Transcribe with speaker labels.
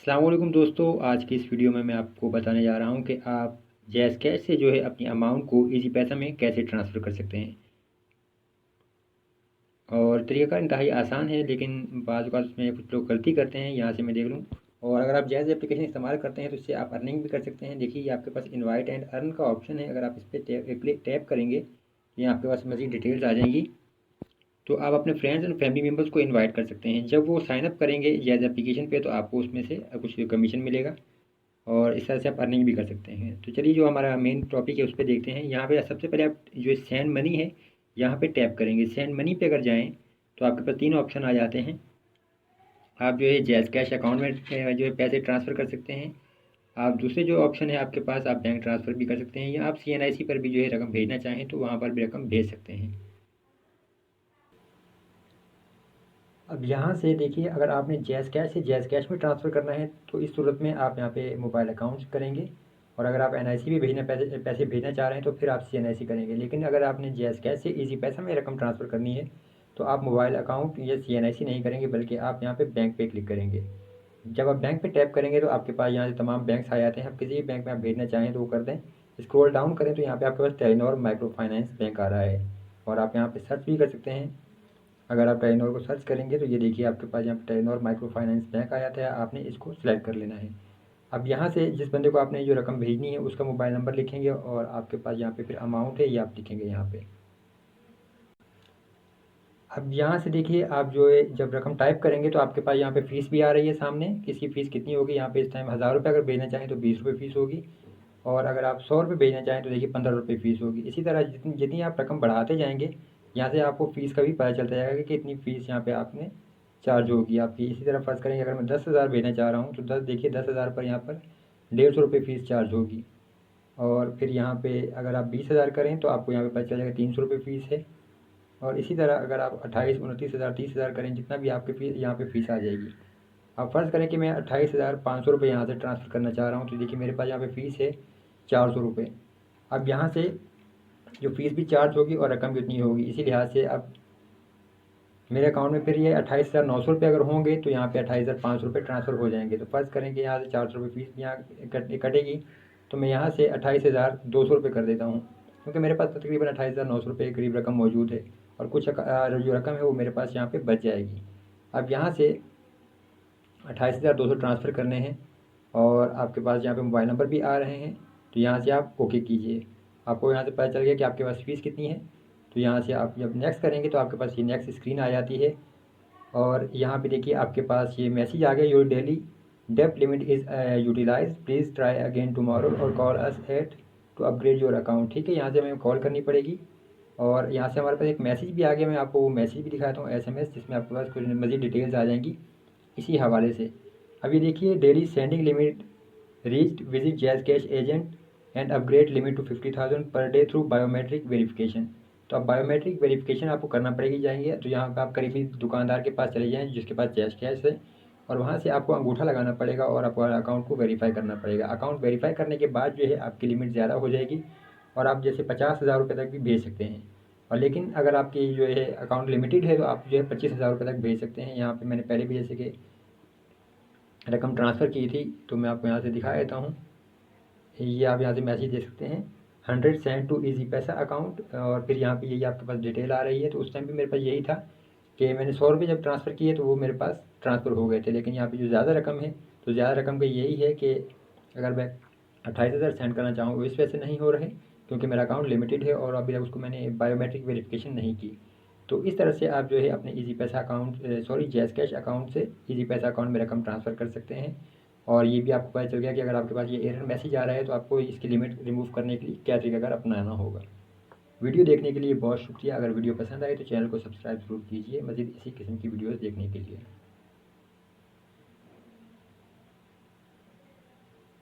Speaker 1: अस्सलाम वालेकुम दोस्तों। आज की इस वीडियो में मैं आपको बताने जा रहा हूं कि आप जैज़ कैश से जो है अपनी अमाउंट को इजी पैसा में कैसे ट्रांसफ़र कर सकते हैं। और तरीका इंतहाई आसान है, लेकिन बाज़ औक़ात उसमें कुछ लोग गलती करते हैं। यहाँ से मैं देख लूँ। और अगर आप जैज़ एप्लीकेशन इस्तेमाल करते हैं तो इससे आप अर्निंग भी कर सकते हैं। देखिए, ये आपके पास इनवाइट एंड अर्न का ऑप्शन है। अगर आप इस पर टैप करेंगे तो यहाँ आपके पास मज़ीद डिटेल्स आ जाएंगी। तो आप अपने फ्रेंड्स एंड फैमिली मेम्बर्स को इनवाइट कर सकते हैं। जब वो साइन अप करेंगे जैज़ एप्लीकेशन पे तो आपको उसमें से कुछ कमीशन मिलेगा और इस तरह से आप अर्निंग भी कर सकते हैं। तो चलिए, जो हमारा मेन टॉपिक है उस पे देखते हैं। यहाँ पे सबसे पहले आप जो सेंड मनी है यहाँ पे टैप करेंगे। सेंड मनी पे अगर जाएँ तो आपके पास 3 ऑप्शन आ जाते हैं। आप जो है जैज़ कैश अकाउंट में जो है पैसे ट्रांसफ़र कर सकते हैं। आप दूसरे जो ऑप्शन है आपके पास, आप बैंक ट्रांसफ़र भी कर सकते हैं, या आप CNIC पर भी जो है रकम भेजना चाहें तो वहाँ पर भी रकम भेज सकते हैं। अब यहाँ से देखिए, अगर आपने जैज़ कैश से जैज़ कैश में ट्रांसफ़र करना है तो इस सूरत में आप यहाँ पे मोबाइल अकाउंट करेंगे। और अगर आप NIC भी भेजना पैसे पैसे भेजना चाह रहे हैं तो फिर आप CNIC करेंगे। लेकिन अगर आपने जैज़ कैश से ईज़ी पैसा में रकम ट्रांसफ़र करनी है तो आप मोबाइल अकाउंट या CNIC नहीं करेंगे, बल्कि आप यहाँ पे बैंक पे क्लिक करेंगे। जब आप बैंक पे टैप करेंगे तो आपके पास यहाँ से तमाम बैंक्स आ जाते हैं। आप किसी भी बैंक में आप भेजना चाहें तो वो कर दें। स्क्रॉल डाउन करें तो यहाँ पे आपके पास टेलीनॉर माइक्रो फाइनेंस बैंक आ रहा है, और आप यहाँ पे सर्च भी कर सकते हैं। अगर आप टेलीनॉर को सर्च करेंगे तो ये देखिए आपके पास यहाँ पे टेलीनॉर माइक्रो फाइनेंस बैंक आ जाता है। आपने इसको सिलेक्ट कर लेना है। अब यहाँ से जिस बंदे को आपने जो रकम भेजनी है उसका मोबाइल नंबर लिखेंगे, और आपके पास यहाँ पे फिर अमाउंट है ये आप लिखेंगे यहाँ पे। अब यहाँ से देखिए, आप जो है जब रकम टाइप करेंगे तो आपके पास यहाँ पे फ़ीस भी आ रही है सामने, किसकी फ़ीस कितनी होगी। यहाँ पे इस टाइम 1000 रुपये अगर भेजना चाहें तो 20 रुपये फ़ीस होगी, और अगर आप 100 रुपये भेजना चाहें तो देखिए 15 रुपये फ़ीस होगी। इसी तरह जितनी जितनी आप रकम बढ़ाते जाएंगे, यहाँ से आपको फ़ीस का भी पता चलता जाएगा कि इतनी फ़ीस यहाँ पे आपने चार्ज होगी आपकी। इसी तरह फ़र्ज़ करेंगे अगर मैं 10,000 भेजना चाह रहा हूँ तो देखिए 10,000 पर यहाँ पर 150 रुपये फ़ीस चार्ज होगी। और फिर यहाँ पे अगर आप 20,000 करें तो आपको यहाँ पे पता चलेगा 300 रुपये फ़ीस है। और इसी तरह अगर आप 28, 29,000, 30,000 करें, जितना भी आपके फ़ीस यहाँ पे फ़ीस आ जाएगी। अब फ़र्ज़ करें कि मैं 28,500 रुपये यहाँ से ट्रांसफ़र करना चाह रहा हूँ तो देखिए मेरे पास यहाँ पे फ़ीस है 400 रुपये। अब यहाँ से जो फ़ीस भी चार्ज होगी और रकम भी उतनी होगी। इसी लिहाज से अब मेरे अकाउंट में फिर ये 28,900 रुपये अगर होंगे तो यहाँ पे 28,500 रुपये ट्रांसफ़र हो जाएंगे। तो फ़र्ज़ करें कि यहाँ से 400 रुपये फ़ीस यहाँ कटेगी, तो मैं यहाँ से 28,200 रुपये कर देता हूँ, क्योंकि मेरे पास तकरीबन 28,900 रुपये के करीब रकम मौजूद है, और कुछ जो रकम है वो मेरे पास यहाँ पे बच जाएगी। अब यहाँ से 28,200 ट्रांसफ़र करने हैं, और आपके पास यहाँ पे मोबाइल नंबर भी आ रहे हैं। तो यहाँ से आप ओके कीजिए। आपको यहाँ से पता चल गया कि आपके पास फ़ीस कितनी है। तो यहाँ से आप जब नेक्स्ट करेंगे तो आपके पास ये नेक्स्ट स्क्रीन आ जाती है, और यहाँ पे देखिए आपके पास ये मैसेज आ गया, your daily debit limit is utilise, please try again tomorrow और call us at to upgrade your account. ठीक है, यहाँ से हमें कॉल करनी पड़ेगी। और यहाँ से हमारे पास एक मैसेज भी आ गया, मैं आपको वो मैसेज भी दिखाता हूँ, SMS, जिसमें आपके पास कुछ मज़ीद डिटेल्स आ जाएंगी इसी हवाले से। अभी देखिए, daily sending limit reached, visit Jazz Cash agent and upgrade limit to 50,000 per day through biometric verification. तो अब बायोमेट्रिक वेरिफिकेशन आपको करना पड़ेगी। जाएंगे तो यहाँ पर आप करीबी दुकानदार के पास चले जाएँ जिसके पास जैज़ कैश है, और वहाँ से आपको अंगूठा लगाना पड़ेगा और आपको अकाउंट को वेरीफाई करना पड़ेगा। अकाउंट वेरीफाई करने के बाद जो है आपकी लिमिट ज़्यादा हो जाएगी, और आप जैसे 50,000 रुपये तक भी भेज सकते हैं। और लेकिन अगर आपकी जो है अकाउंट लिमिटेड है तो आप जो है 25,000 रुपये तक भेज सकते हैं। यहाँ पे मैंने पहले भी जैसे कि रकम ट्रांसफ़र की थी, तो मैं आपको यहाँ से दिखा देता हूँ। ये आप यहाँ से मैसेज दे सकते हैं, 100 सेंड टू ईजी पैसा अकाउंट, और फिर यहाँ पे यही आपके पास डिटेल आ रही है। तो उस टाइम भी मेरे पास यही था कि मैंने 100 रुपये जब ट्रांसफ़र किए तो वो मेरे पास ट्रांसफ़र हो गए थे। लेकिन यहाँ पे जो ज़्यादा रकम है, तो ज़्यादा रकम का यही है कि अगर मैं 28,000 सेंड करना चाहूँ वो इस वजह से नहीं हो रहे क्योंकि मेरा अकाउंट लिमिटेड है, और अभी तक उसको मैंने बायोमेट्रिक वेरिफिकेशन नहीं की। तो इस तरह से आप जो है अपने ईजी पैसा अकाउंट जैज़ कैश अकाउंट से ईजी पैसा अकाउंट में रकम ट्रांसफ़र कर सकते हैं। और ये भी आपको पता चल गया कि अगर आपके पास ये एरर मैसेज आ रहा है तो आपको इसकी लिमिट रिमूव करने के लिए क्या तरीकाकार अपनाना होगा। वीडियो देखने के लिए बहुत शुक्रिया। अगर वीडियो पसंद आए तो चैनल को सब्सक्राइब ज़रूर कीजिए मज़ीद इसी किस्म की वीडियोज़ देखने के लिए।